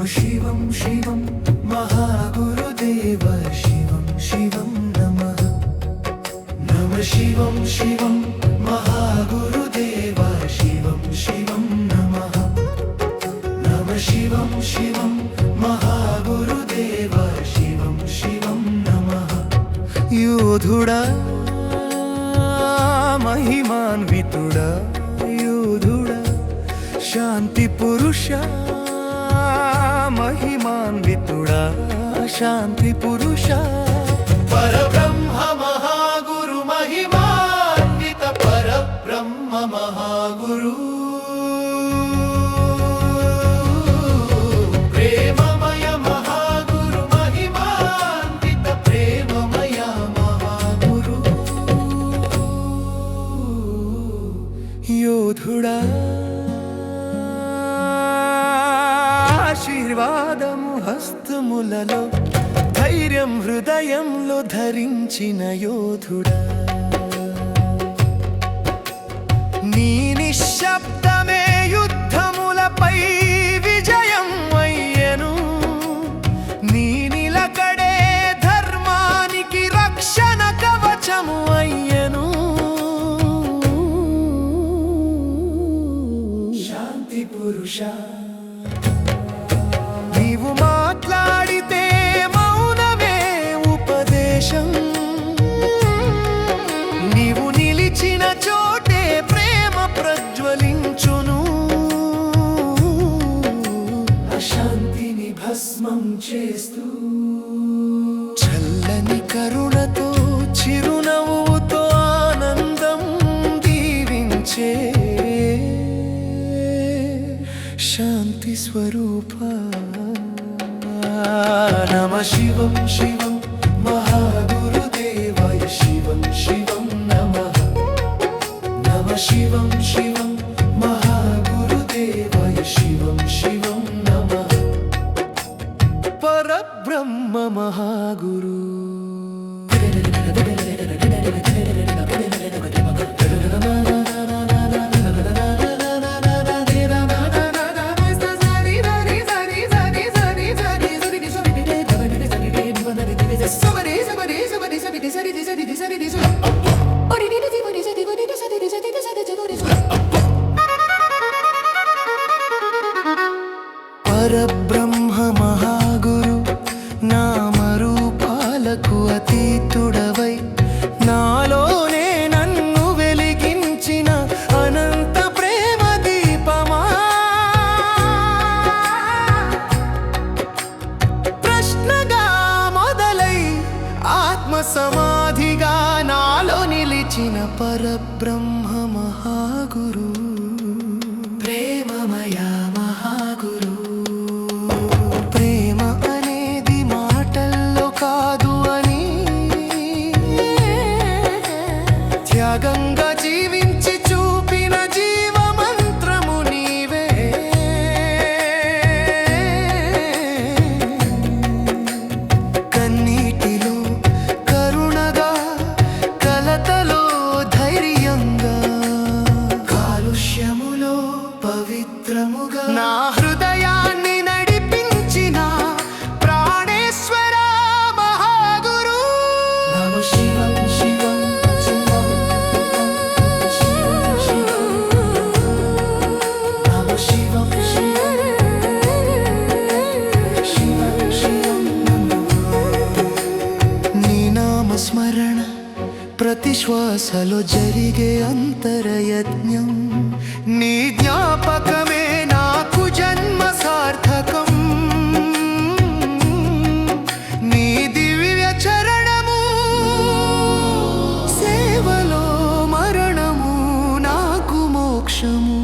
शिवं शिवं महागुरुदेव शिवं शिवं नमः नमः शिवं शिवं महागुरुदेव शिवं शिवं नमः नमः शिवं शिवं महागुरुदेव शिवं शिवं नमः योधुडा महिमान्वितुडा योधुडा शांति पुरुषा महिमान्वितुडा शांति पुरुषा परब्रह्म महागुरु महिमान्वित परब्रह्म महागुरु प्रेममय महागुरु महिमान्वित प्रेममय महागुरु योधुडा ఆశీర్వాదము హస్తములలో ధైర్యం హృదయంలో ధరించిన యోధుడా నీ నిశ్శబ్దమే యుద్ధములపై విజయం అయ్యెను నీ నిలకడే ధర్మానికి రక్షణ కవచము అయ్యెను శాంతి పురుషా నీవు మాట్లాడితే మౌనమే ఉపదేశం నీవు నిలిచిన చోటే ప్రేమ ప్రజ్వలించును అశాంతిని భస్మం చేస్తూ చల్లని కరుణతో చిరునవ్వుతో ఆనందం దీవించే శాంతి స్వరూపా नमः शिवं शिवं महागुरुदेवाय शिवं शिवं नमः नमः शिवं शिवं महागुरुदेवाय शिवं शिवं नमः परब्रह्म महागुरु పరబ్రహ్మ మహాగురు నామరూపాలకు అతీతుడవై నాలోనే నన్ను వెలిగించిన అనంత ప్రేమ దీపమా ప్రశ్నగా మొదలై ఆత్మ సమాధిగా నాలో నిలిచిన పరబ్రహ్మ మహాగురు ప్రేమమయ మహాగురు ప్రేమ అనేది మాటల్లో కాదు అని త్యాగంగా జీవించి చూపిన జీవమంత్రము నీవే కన్నీటిలో కరుణగా కలతలో ధైర్యంగా కాలుష్యములో పవిత్రముగా నా హృదయాన్ని నడిపించిన ప్రాణేశ్వర మహాగురు నమః శివం శివం శివం శివం శివం నమః శివం శివం శివం శివం నీ నామ స్మరణ ప్రతి శ్వాసలో జరిగే అంతరయజ్ఞం నీ జ్ఞాపకమే నాకు జన్మ సార్థకం నీ దివ్య చరణము సేవలో మరణము నాకు మోక్షము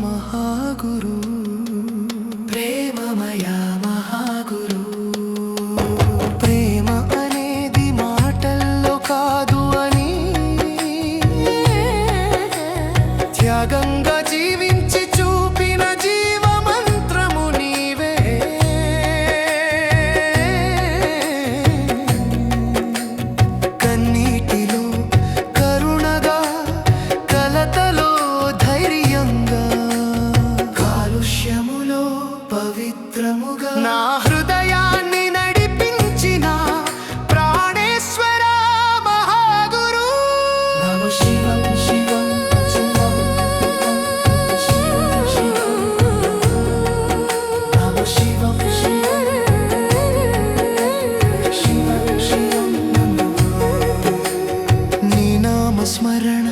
మహాగురు ప్రేమమయ మహాగురు ప్రేమ అనేది మాటల్లో కాదు అని త్యాగంగా జీవించి చూపిన జీవమంత్రము నీవే కన్నీటిలో కరుణగా కలతలో ధైర్యంగా కాలుష్యములో పవిత్రముగా నా హృదయాన్ని నడిపించిన ప్రాణేశ్వర మహాగురు నమః శివం శివం శివం నమః శివం శివం శివం నీ నామస్మరణ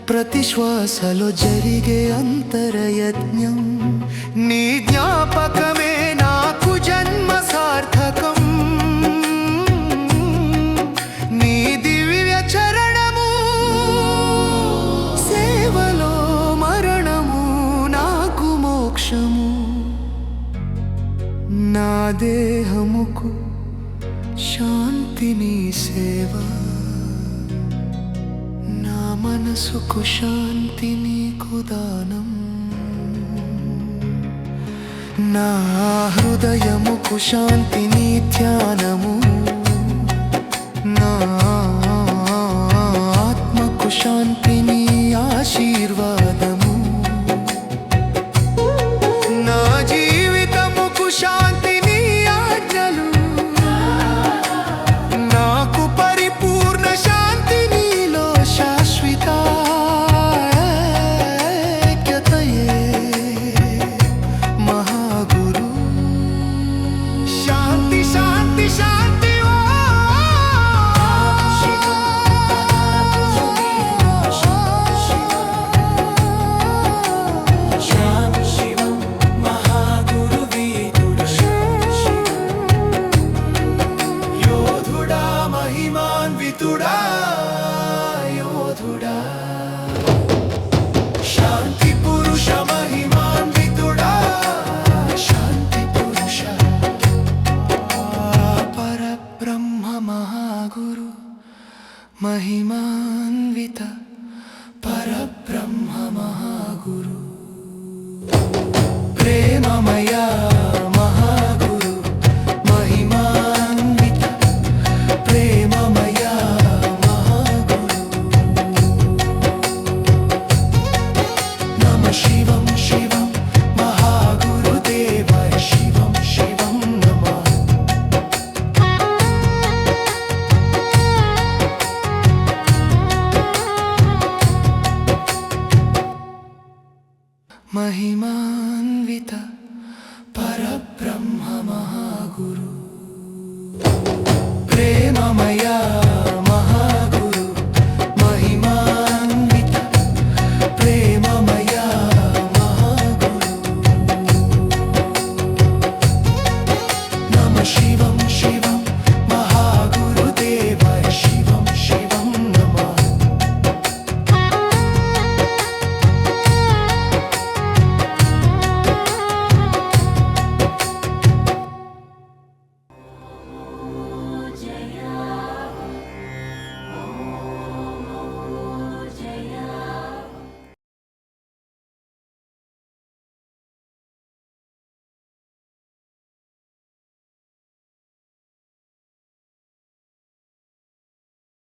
ప్రతి శ్వాసలో జరిగే అంతరయజ్ఞం నీ జ్ఞాపకమే నాకు జన్మ సార్థకం నీ దివ్య చరణము సేవలో మరణము నాకు మోక్షము నా దేహముకు శాంతి నీ సేవ నా మనసుకు శాంతి నీకు దానం నా హృదయముకు శాంతి నీ ధ్యానము నా ఆత్మకు శాంతి నీ ఆశీర్వాదము నా జీవితముకు శాంతి నీ ఆజ్ఞలు నాకు పరిపూర్ణ శాంతి నీలో శాశ్వత ఐక్యతయే మహాగురు శాంతి శాంతి శాంతి శివం మహాగురు యోధుడా మహిమాన్వితుడా యోధుడా శాంతి పురుష మహిమాన్వితుడా శాంతి పురుష పరబ్రహ్మ మహాగురు మహిమాన్విత పరబ్రహ్మ మహాగురు ప్రేమమయ మహాగురు మహిమాన్విత ప్రేమమయ మహాగురు నమః శివం శివం మహాగురుదేవాయ శివం శివం నమః మహిమాన్విత పరబ్రహ్మ మహాగురు ప్రేమమయ